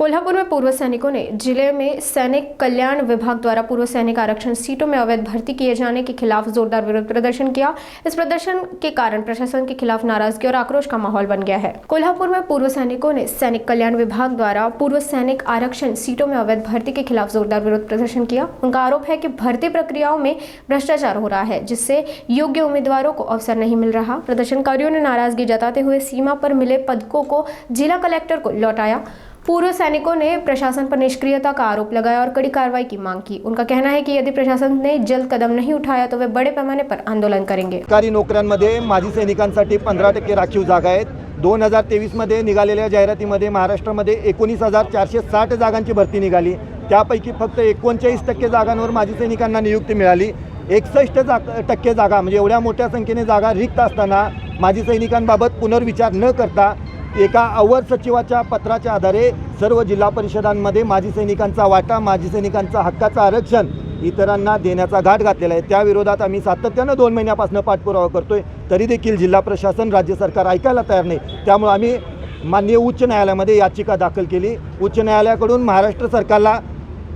कोल्हापुर में पूर्व सैनिकों ने जिले में सैनिक कल्याण विभाग द्वारा पूर्व सैनिक आरक्षण सीटों में अवैध भर्ती किए जाने के खिलाफ जोरदार विरोध प्रदर्शन किया। इस प्रदर्शन के कारण प्रशासन के खिलाफ नाराजगी और आक्रोश का माहौल बन गया है। कोल्हापुर में पूर्व सैनिकों ने सैनिक कल्याण विभाग द्वारा पूर्व सैनिक आरक्षण सीटों में अवैध भर्ती के खिलाफ जोरदार विरोध प्रदर्शन किया। उनका आरोप है कि भर्ती प्रक्रियाओं में भ्रष्टाचार हो रहा है, जिससे योग्य उम्मीदवारों को अवसर नहीं मिल रहा। प्रदर्शनकारियों ने नाराजगी जताते हुए सीमा पर मिले पदकों को जिला कलेक्टर को लौटाया। पूर्व सैनिकों ने प्रशासन पर निष्क्रियता का आरोप लगाया और कड़ी कार्रवाई की मांग की। उनका कहना है कि यदि प्रशासन ने जल्द कदम नहीं उठाया तो वे बड़े पैमाने पर आंदोलन करेंगे। सरकारी नोकऱ्यांमध्ये माजी सैनिकांसाठी 15% राखीव जागा आहेत। 2023 मध्ये निघालेल्या जाहिरातीमध्ये महाराष्ट्रामध्ये 19,460 जागांची भरती निघाली। त्यापैकी फक्त 39% जागांवर माजी सैनिकांना नियुक्ती मिळाली। 61% जागा म्हणजे एवढ्या मोठ्या संख्येने जागा रिक्त असताना माजी सैनिकांबाबत पुनर्विचार न करता एका अवर सचिवाच्या पत्राच्या आधारे सर्व जिल्हा परिषदांमध्ये माजी सैनिकांचा वाटा, माजी सैनिकांचा हक्काचं आरक्षण इतरांना देण्याचा घाट घातलेला आहे। त्या विरोधात आम्ही सातत्याने 2 महिन्यापासून पाठपुरावा करतोय, तरी देखील जिल्हा प्रशासन, राज्य सरकार ऐकायला तयार नाही। त्यामुळे आम्ही माननीय उच्च न्यायालयामध्ये याचिका दाखल केली। उच्च न्यायालयाकडून महाराष्ट्र सरकारला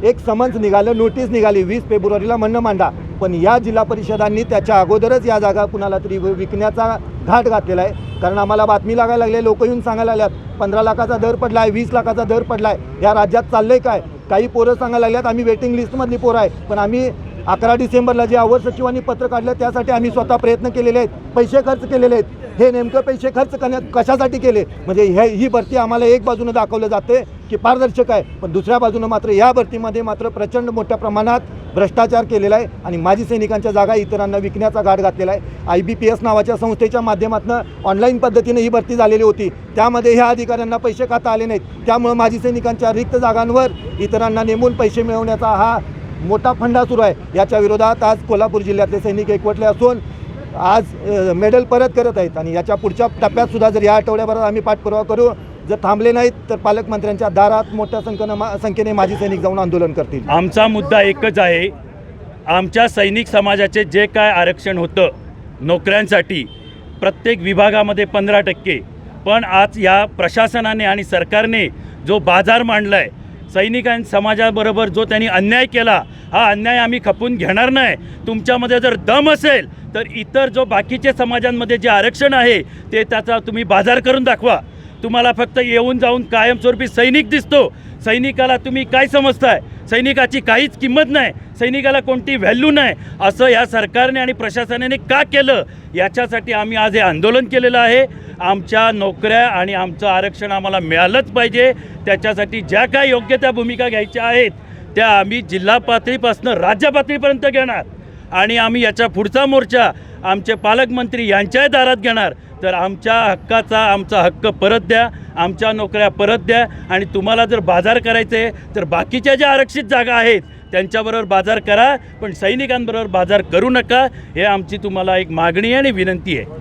एक समन्स निघालं, नोटीस निघाली 20 फेब्रुवारीला म्हणणं मांडा, पण या जिल्हा परिषदांनी त्याच्या अगोदरच या जागा कुणाला तरी विकण्याचा घाट घातलेला आहे। कारण आम्हाला बातमी लागायला लागले, लोक येऊन सांगायला लागल्यात 15 लाखाचा दर पडलाय, 20 लाखाचा दर पडलाय, या राज्यात चाललंय काय। काही पोरं सांगायला लागल्यात आम्ही वेटिंग लिस्टमधली पोरं आहे, पण आम्ही 11 डिसेंबरला जे अवर सचिवांनी पत्र काढलं त्यासाठी आम्ही स्वतः प्रयत्न केलेले आहेत, पैसे खर्च केलेले आहेत। हे नेमकं पैसे खर्च कशासाठी केले म्हणजे ही भरती आम्हाला एक बाजूने दाखवलं जाते की पारदर्शक आहे, पण दुसऱ्या बाजूने मात्र या भरतीमध्ये मात्र प्रचंड मोठ्या प्रमाणात भ्रष्टाचार केलेला आहे आणि माजी सैनिकांच्या जागा इतरांना विकण्याचा घाट घातलेला आहे। IBPS नावाच्या संस्थेच्या माध्यमातून ऑनलाईन पद्धतीने ही भरती झालेली होती, त्यामध्ये ह्या अधिकाऱ्यांना पैसे खाता आले नाहीत। त्यामुळे माजी सैनिकांच्या रिक्त जागांवर इतरांना नेमून पैसे मिळवण्याचा हा मोठा फंडा सुरू आहे। याच्या विरोधात आज कोल्हापूर जिल्ह्यातले सैनिक एकवटले असून आज मेडल परत करत आहेत आणि याच्या पुढच्या टप्प्यात सुद्धा जर या आठवड्याभरात आम्ही पाठपुरावा करू, जर थांबले नाहीत तर पालकमंत्र्यांच्या दारात मोठ्या संख्येने माजी सैनिक जाऊन आंदोलन करतील। आमचा मुद्दा एकच आहे, आमच्या सैनिक समाजाचे जे काय आरक्षण होतं नोकऱ्यांसाठी प्रत्येक विभागामध्ये 15%, पण आज या प्रशासनाने आणि सरकारने जो बाजार मांडला आहे, सैनिकां समाजाबरोबर जो त्यांनी अन्याय केला, हा अन्याय आम्ही खपून घेणार नाही। तुमच्यामध्ये जर दम असेल तर इतर जो बाकीचे समाजांमध्ये जे आरक्षण आहे ते त्याचा तुम्ही बाजार करून दाखवा। तुम्हाला फक्त येऊन जाऊन कायमस्वरूपी सैनिक दिसतो, सैनिकाला तुम्ही काय समजताय? सैनिकाची काहीच किंमत नाही, सैनिकाला कोणती व्हॅल्यू नाही, असं या सरकारने आणि प्रशासनाने का केलं याच्यासाठी आम्ही आज हे आंदोलन केलेलं आहे। आमच्या नोकऱ्या आणि आमचं आरक्षण आम्हाला मिळालंच पाहिजे, त्याच्यासाठी ज्या काय योग्य त्या भूमिका घ्यायच्या आहेत त्या आम्ही जिल्हा पातळीपासून राज्य पातळीपर्यंत घेणार आणि आम्ही याच्या पुढचा मोर्चा आमचे पालकमंत्री यांच्याही दारात घेणार। तर आमच्या हक्काचा आमचा हक्क परत द्या, आमच्या नोकऱ्या परत द्या आणि तुम्हाला जर बाजार करायचे तर बाकीच्या ज्या आरक्षित जागा आहेत त्यांच्याबरोबर बाजार करा, पण सैनिकांबरोबर बाजार करू नका। हे आमची तुम्हाला एक मागणी आणि विनंती आहे।